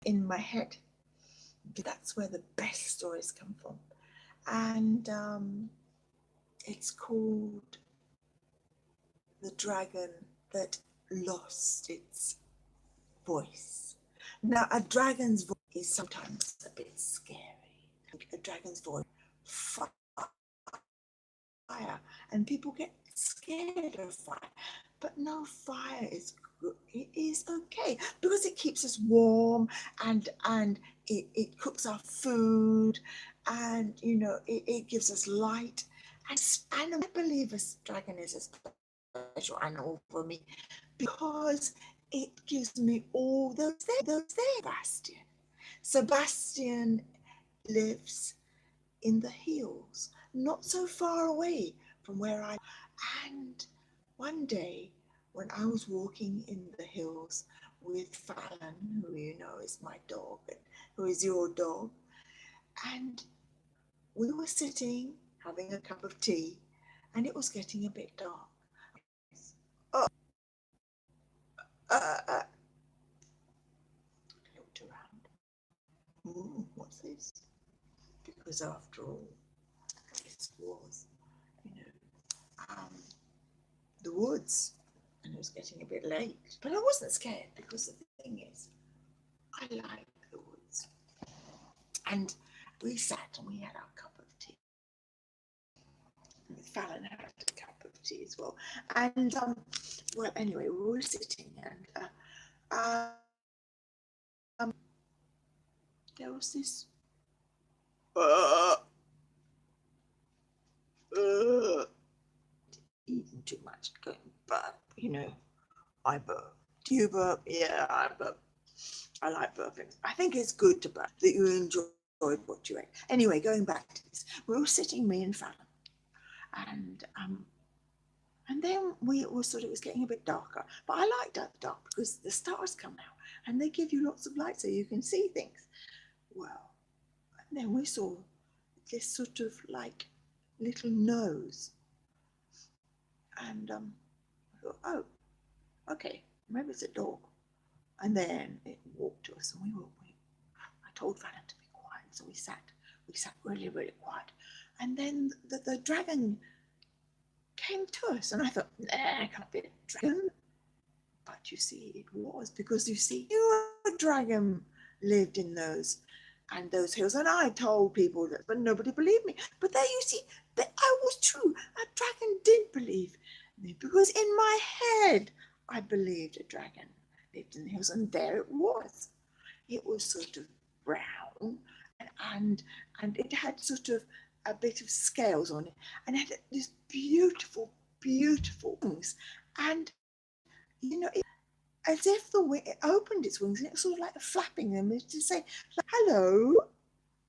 in my head. That's where the best stories come from. And it's called The Dragon That Lost Its Voice. Now, a dragon's voice is sometimes a bit scary. A dragon's voice, fire, and people get scared of fire. But no, fire is good. It is okay because it keeps us warm, and it cooks our food, and you know it gives us light. And I believe a dragon is a special animal for me because it gives me all those there. Sebastian. Sebastian lives in the hills, not so far away from where I. And one day, when I was walking in the hills with Fallon, who you know is my dog, and who is your dog, and we were sitting having a cup of tea, and it was getting a bit dark. Oh, uh, uh, I looked around. Ooh, what's this? Because after all, this was, you know, the woods, and it was getting a bit late. But I wasn't scared because the thing is, I like the woods. And we sat and we had our cup of tea. And Fallon had a cup of tea as well. And well, anyway, we were sitting, and there was this. Eating too much, going burp. You know, I burp. Do you burp? Yeah, I burp. I like burping. I think it's good to burp, that you enjoyed what you ate. Anyway, going back to this, we were sitting, me and Fallon, and then it was getting a bit darker. But I like dark because the stars come out and they give you lots of light so you can see things. Well, and then we saw this sort of like little nose, and I thought, oh, okay, maybe it's a dog. And then it walked to us, and I told Fallon to be quiet, so we sat really, really quiet. And then the dragon came to us, and I thought, nah, it can't be a dragon. But you see, it was, because you see, a dragon lived in those hills, and I told people that, but nobody believed me. But there you see, that I was true. A dragon did believe me, because in my head I believed a dragon lived in the hills, and there it was. It was sort of brown, and it had sort of a bit of scales on it, and it had these beautiful, beautiful wings, and you know, as if it opened its wings, and it was sort of like flapping them to say, like, hello,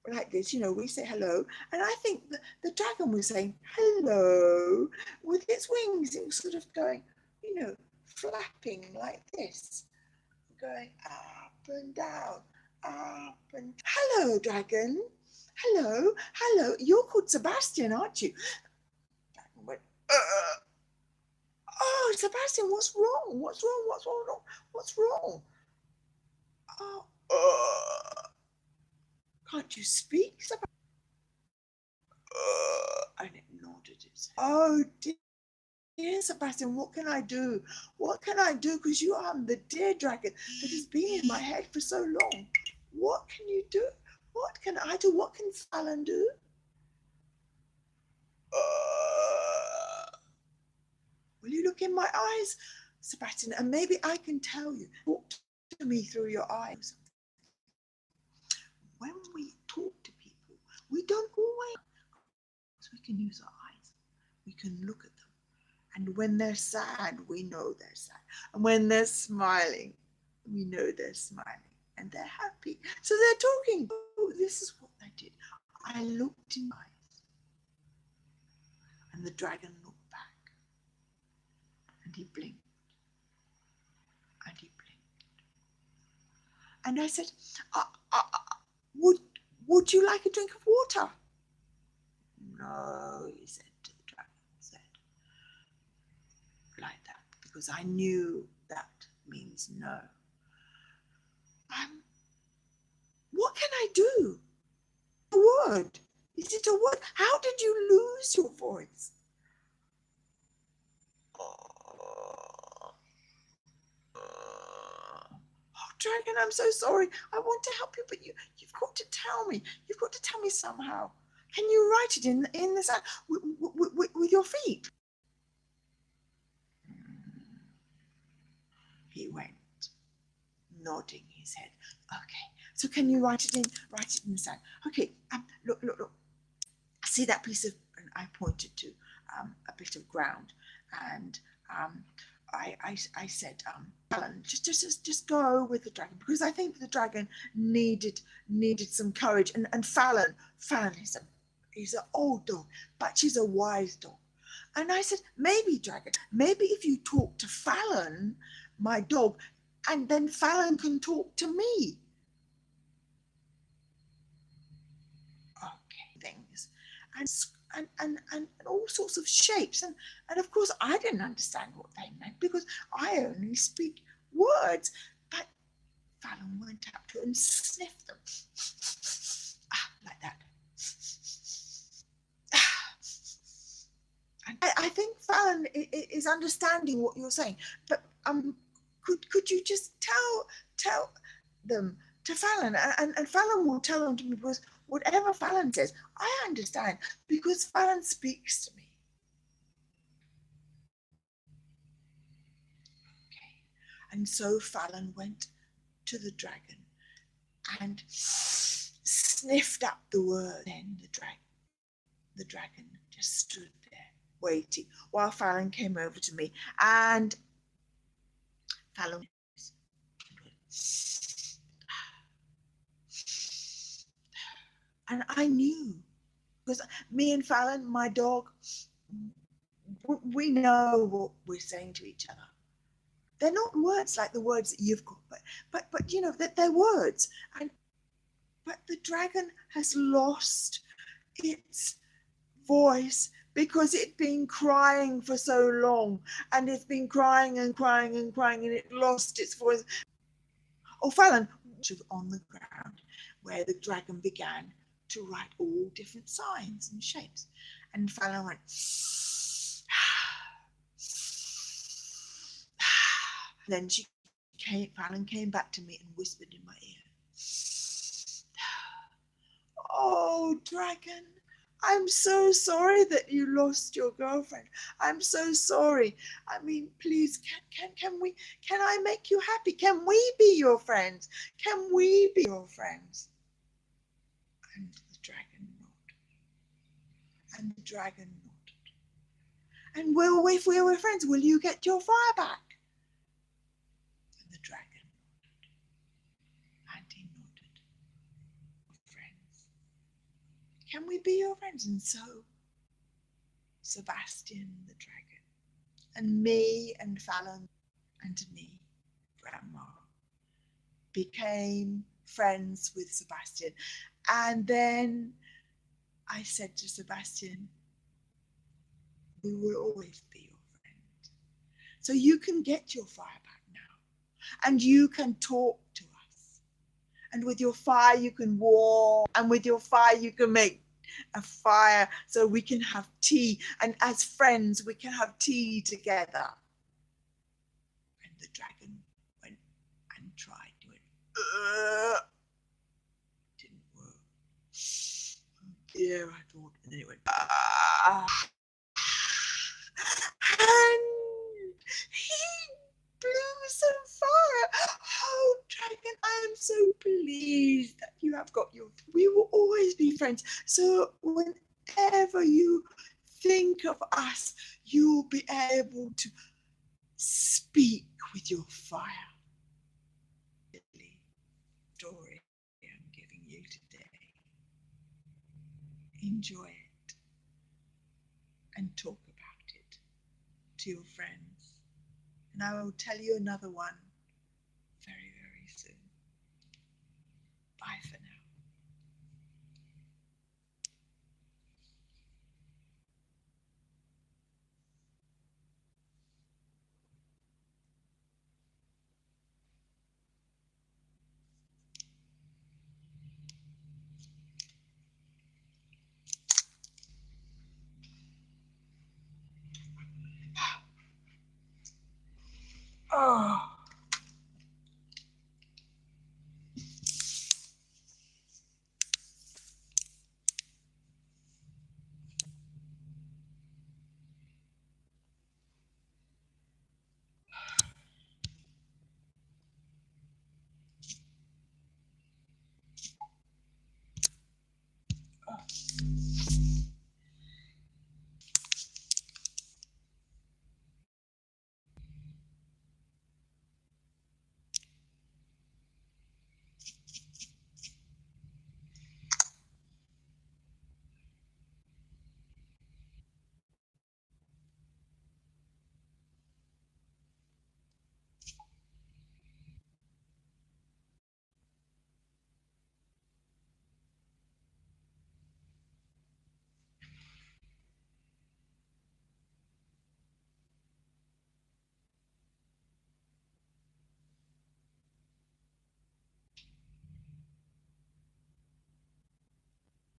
like this, you know, we say hello. And I think the dragon was saying hello with its wings. It was sort of going, you know, flapping like this, going up and down, up and hello, dragon. Hello, hello. You're called Sebastian, aren't you? Dragon went, oh, Sebastian, what's wrong? What's wrong? What's wrong? What's wrong? Oh, can't you speak, Sebastian? And it nodded its head. Oh, dear Sebastian, what can I do? What can I do? Because you are the dear dragon that has been in my head for so long. What can you do? What can I do? What can Fallon do? Will you look in my eyes, Sebastian, and maybe I can tell you. Talk to me through your eyes. When we talk to people, we don't always, so we can use our eyes. We can look at them. And when they're sad, we know they're sad. And when they're smiling, we know they're smiling. And they're happy. So they're talking. Oh, this is what I did. I looked in eyes. And the dragon looked back. And he blinked. And he blinked. And I said, would you like a drink of water? No, he said to the dragon. Said, like that, because I knew that means no. word? Is it a word? How did you lose your voice? Oh, Dragon, I'm so sorry. I want to help you, but you've got to tell me. You've got to tell me somehow. Can you write it in the sand with your feet? He went, nodding his head. Okay, so can you write it in the sand? Okay, look. See that piece of, and I pointed to a bit of ground, and I said, Alan, just go with the dragon, because I think the dragon needed some courage, and Fallon he's an old dog, but she's a wise dog. And I said, maybe, dragon, maybe if you talk to Fallon, my dog, and then Fallon can talk to me. Okay, things. And all sorts of shapes. And of course, I didn't understand what they meant because I only speak words. But Fallon went up to it and sniffed them. Like that. And I think Fallon is understanding what you're saying. But could you just tell them to Fallon? And Fallon will tell them to me, because whatever Fallon says, I understand, because Fallon speaks to me. Okay. And so Fallon went to the dragon and sniffed up the word. Then the dragon just stood there waiting while Fallon came over to me, and Fallon, and I knew, because me and Fallon, my dog, we know what we're saying to each other. They're not words like the words that you've got, but you know that they're words. But the dragon has lost its voice because it's been crying for so long, and it's been crying and crying and crying, and it lost its voice. Oh, Fallon was on the ground where the dragon began to write all different signs and shapes. And Fallon went, then Fallon came back to me and whispered in my ear, oh, dragon, I'm so sorry that you lost your girlfriend. I'm so sorry. I mean, please, can I make you happy? Can we be your friends? Can we be your friends? And the dragon nodded. And the dragon nodded. And if we were friends, will you get your fire back? And the dragon nodded. And he nodded. Friends. Can we be your friends? And so Sebastian the dragon, and me and Fallon and me, Grandma, became friends with Sebastian. And then I said to Sebastian, we will always be your friend. So you can get your fire back now, and you can talk to us. And with your fire, you can warm, and with your fire, you can make a fire so we can have tea, and as friends we can have tea together. And the dragon went and tried to it. Didn't work. Oh dear, I thought. And then it went, and he blew some fire. Oh, dragon, I am so pleased that you have got your. We will always be friends. So whenever you think of us, you'll be able to speak with your fire. Story I'm giving you today. Enjoy it and talk about it to your friends. And I will tell you another one very, very soon. Bye for now.